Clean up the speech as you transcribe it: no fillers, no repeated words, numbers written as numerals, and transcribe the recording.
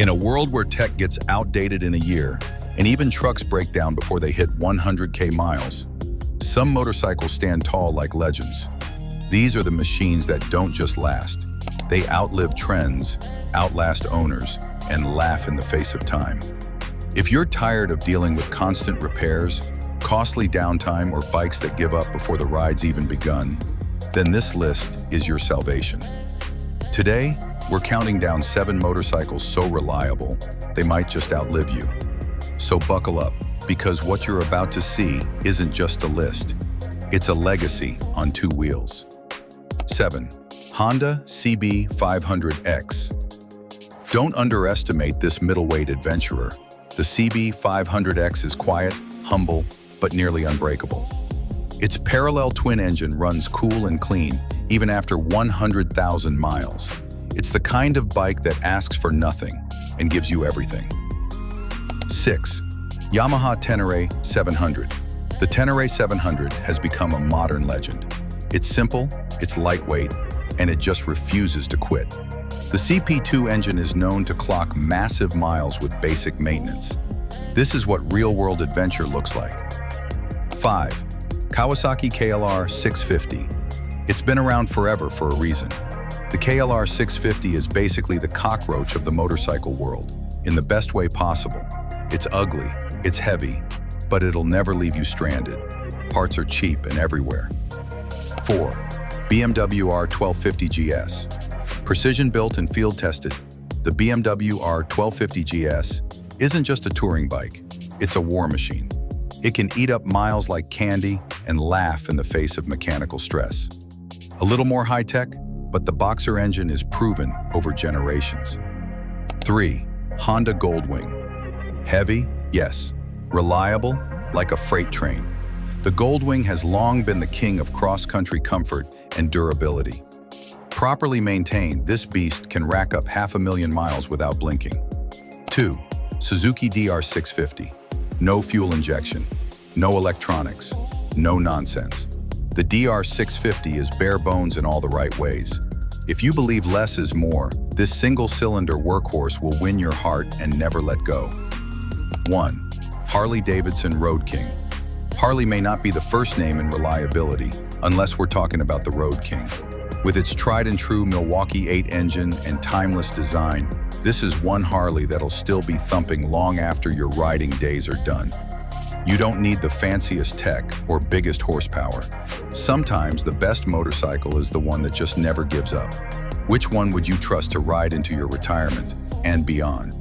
In a world where tech gets outdated in a year, and even trucks break down before they hit 100K miles, some motorcycles stand tall like legends. These are the machines that don't just last. They outlive trends, outlast owners, and laugh in the face of time. If you're tired of dealing with constant repairs, costly downtime, or bikes that give up before the ride's even begun, then this list is your salvation. Today, we're counting down 7 motorcycles so reliable, they might just outlive you. So buckle up, because what you're about to see isn't just a list, it's a legacy on 2 wheels. 7. Honda CB500X. Don't underestimate this middleweight adventurer. The CB500X is quiet, humble, but nearly unbreakable. Its parallel twin engine runs cool and clean, even after 100,000 miles. It's the kind of bike that asks for nothing and gives you everything. 6. Yamaha Tennere 700. The Tennere 700 has become a modern legend. It's simple, it's lightweight, and it just refuses to quit. The CP2 engine is known to clock massive miles with basic maintenance. This is what real-world adventure looks like. 5. Kawasaki KLR 650. It's been around forever for a reason. The KLR 650 is basically the cockroach of the motorcycle world, in the best way possible. It's ugly, it's heavy, but it'll never leave you stranded. Parts are cheap and everywhere. 4. BMW R1250 GS. Precision-built and field-tested, the BMW R1250 GS isn't just a touring bike, it's a war machine. It can eat up miles like candy and laugh in the face of mechanical stress. A little more high-tech, but the boxer engine is proven over generations. 3. Honda Goldwing. Heavy? Yes. Reliable? Like a freight train. The Goldwing has long been the king of cross-country comfort and durability. Properly maintained, this beast can rack up 500,000 miles without blinking. 2. Suzuki DR650. No fuel injection, no electronics, no nonsense. The DR650 is bare bones in all the right ways. If you believe less is more, this single-cylinder workhorse will win your heart and never let go. 1. Harley-Davidson Road King. Harley may not be the first name in reliability, unless we're talking about the Road King. With its tried-and-true Milwaukee 8 engine and timeless design, this is one Harley that'll still be thumping long after your riding days are done. You don't need the fanciest tech or biggest horsepower. Sometimes the best motorcycle is the one that just never gives up. Which one would you trust to ride into your retirement and beyond?